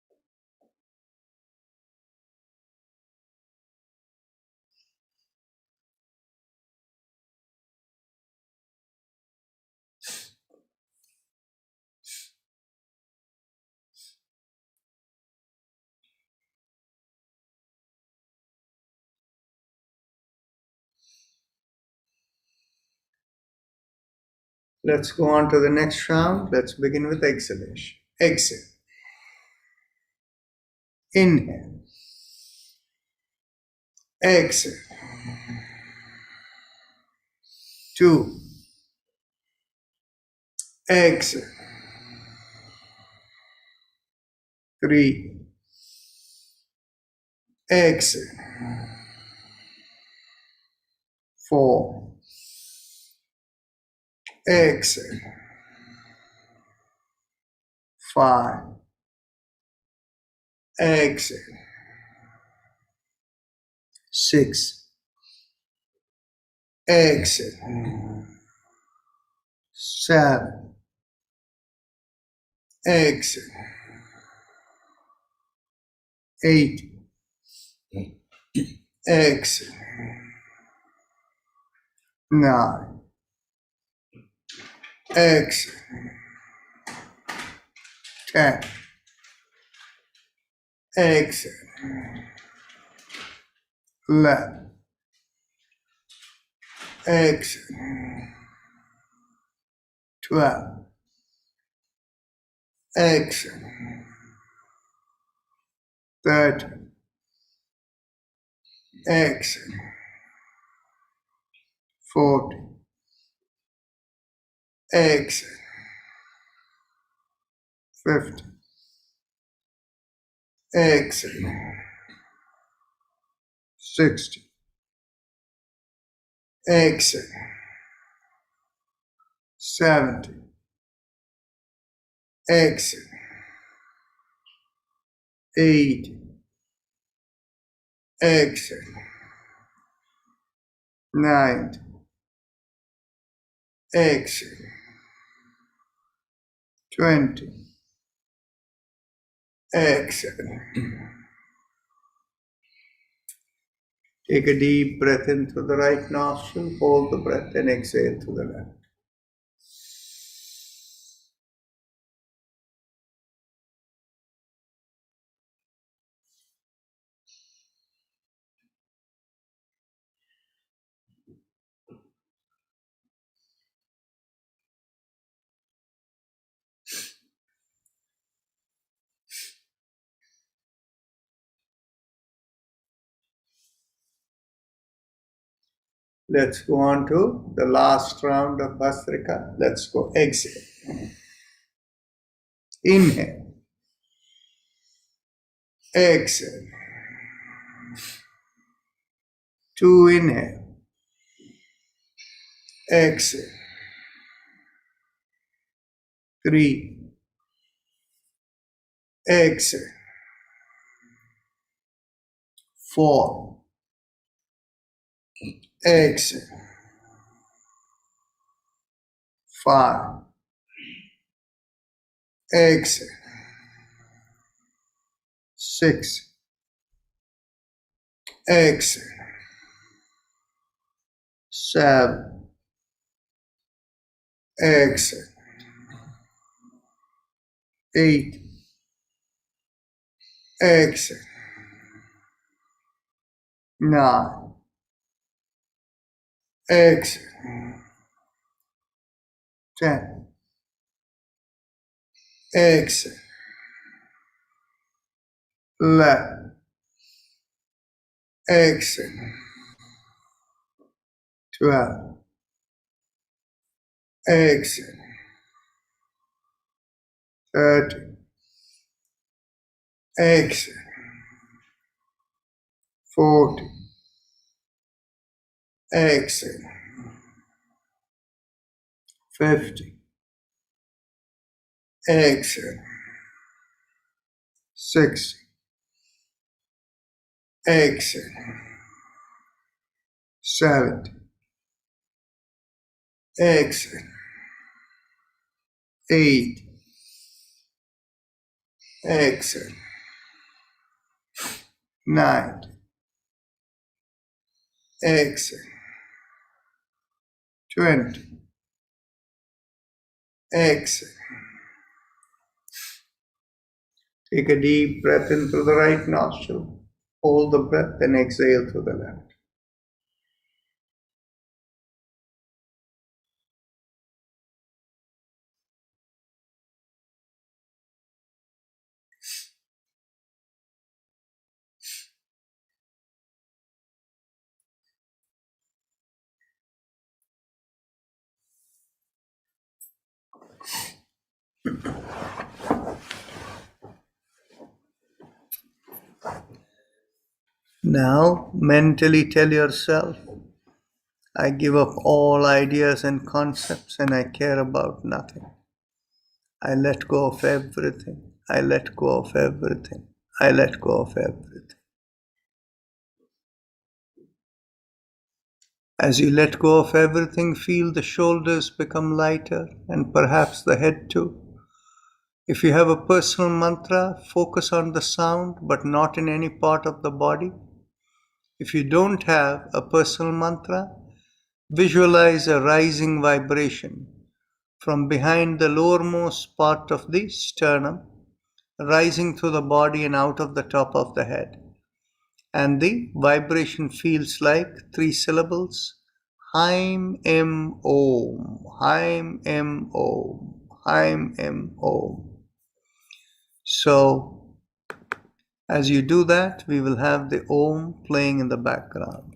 Let's go on to the next round. Let's begin with exhalation. Exhale. Inhale. Exhale. 2. Exhale. 3. Exhale. 4. Exhale. 5. Exhale. 6. Exhale. 7. Exhale. 8. Exhale. 9. Exhale. 10. Exhale. 11. Exhale. 12. Exhale. 13. Exhale. 14. Exhale. 15. Exhale. 16. Exhale. 70. Exhale. 80. Exhale. 90. Exhale. 20. Exhale. Take a deep breath in through the right nostril, hold the breath and exhale through the left. Let's go on to the last round of Bhastrika. Let's go. Exhale. Inhale. Exhale. 2. Inhale. Exhale. 3. Exhale. 4. Exhale. 5. Exhale. 6. Exhale. 7. Exhale. 8. Exhale. 9. Exhale. 10. Exhale. 11. Exhale. 12. Exhale. 13. Exhale. 14. Exhale. 15. Exhale. 16. Exhale. 17. Exhale. 8. Exhale. 9. Exhale. 20. Exhale. Take a deep breath in through the right nostril. Hold the breath and exhale through the left. Now, mentally tell yourself, I give up all ideas and concepts and I care about nothing. I let go of everything. I let go of everything. I let go of everything. As you let go of everything, feel the shoulders become lighter and perhaps the head too. If you have a personal mantra, focus on the sound but not in any part of the body. If you don't have a personal mantra, visualize a rising vibration from behind the lowermost part of the sternum, rising through the body and out of the top of the head. And the vibration feels like 3 syllables. Haim Em Om, Haim Em Om, Haim Em Om. So, as you do that, we will have the Om playing in the background.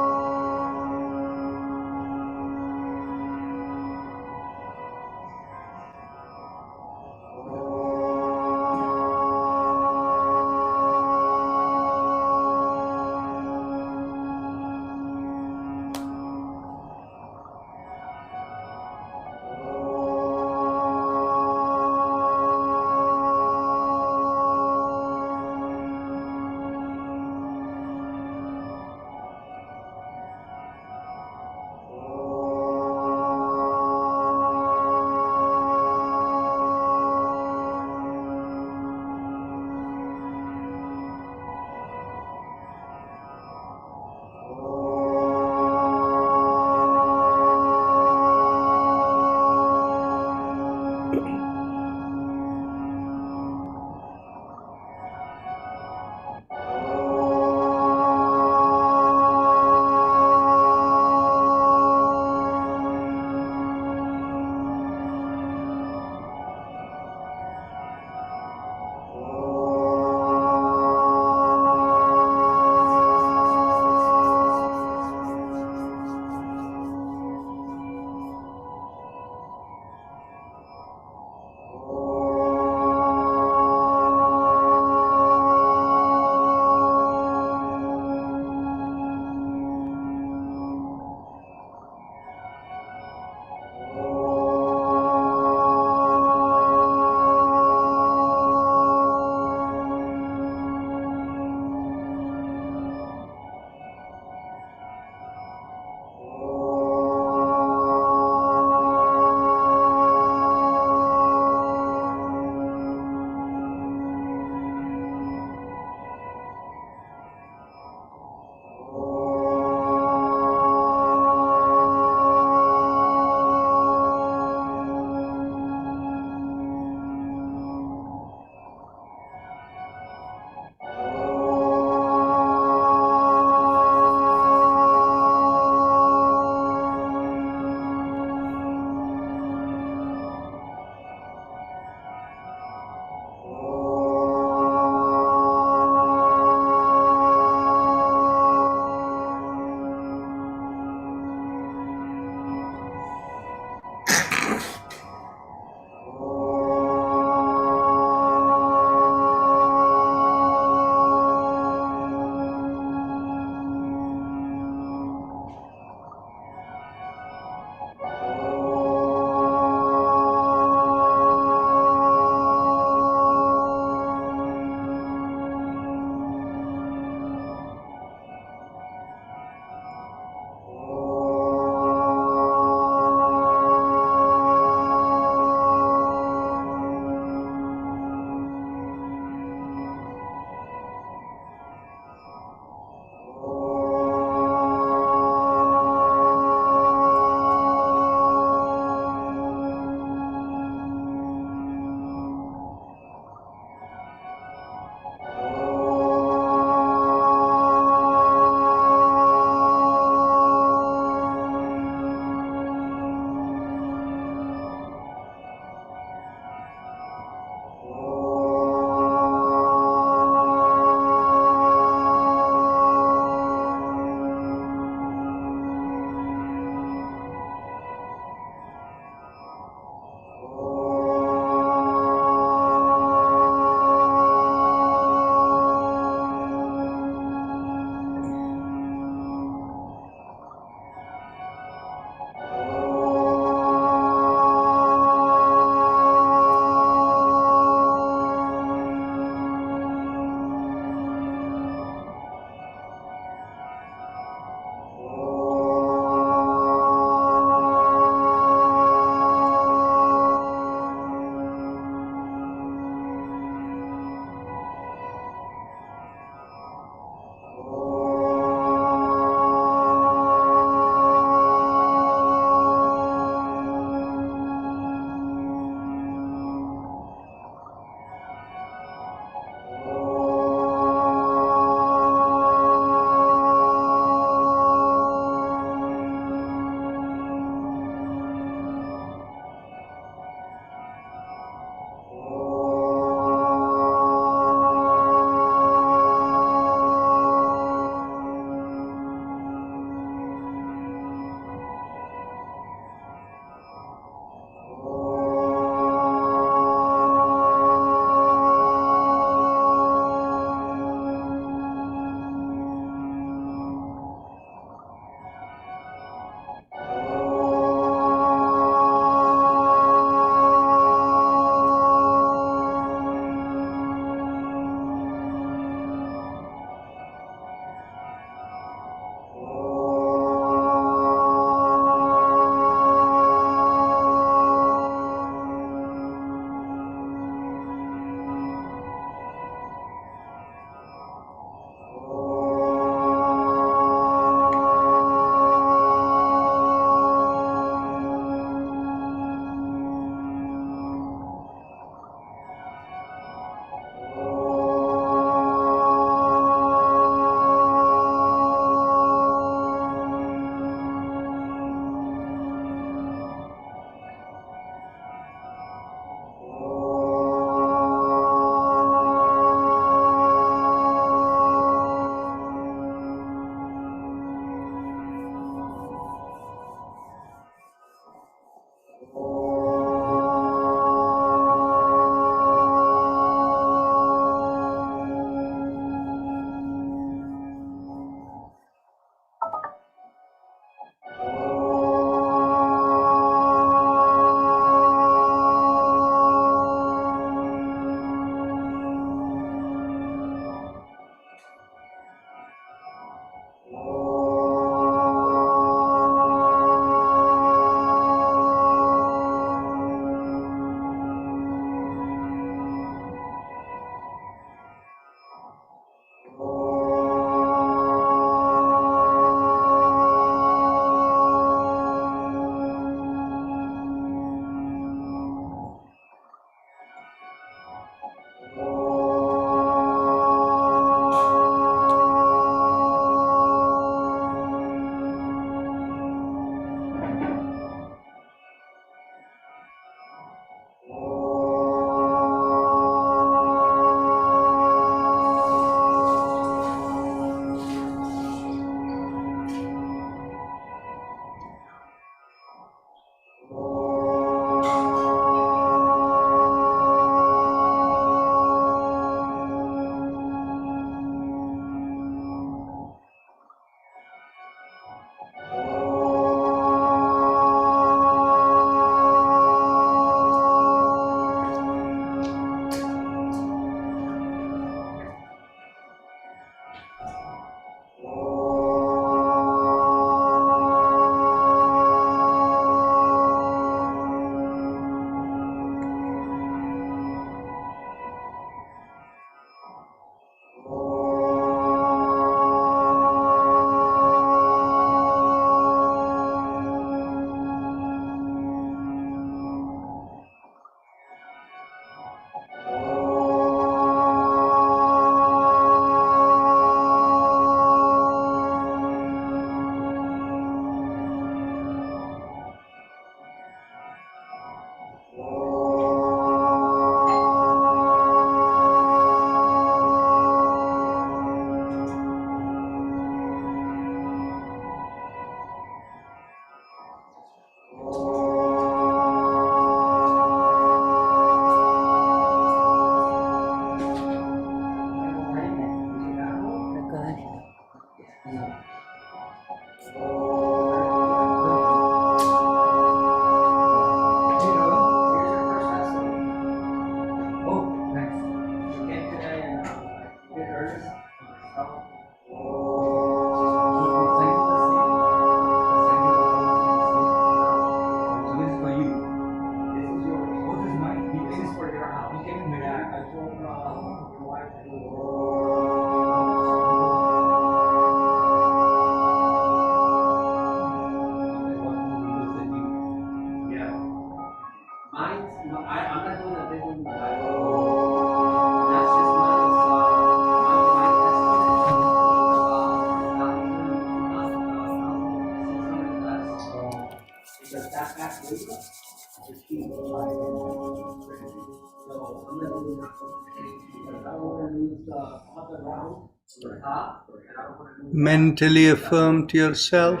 Mentally affirm to yourself,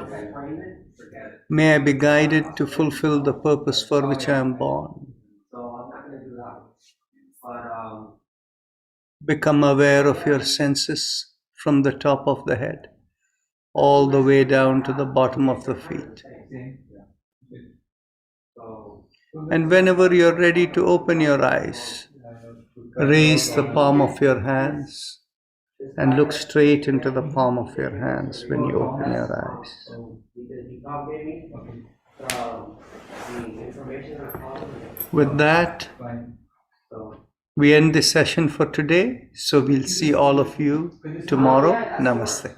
may I be guided to fulfill the purpose for which I am born. Become aware of your senses from the top of the head, all the way down to the bottom of the feet. And whenever you're ready to open your eyes, raise the palm of your hands and look straight into the palm of your hands when you open your eyes. With that, we end this session for today. So we'll see all of you tomorrow. Namaste.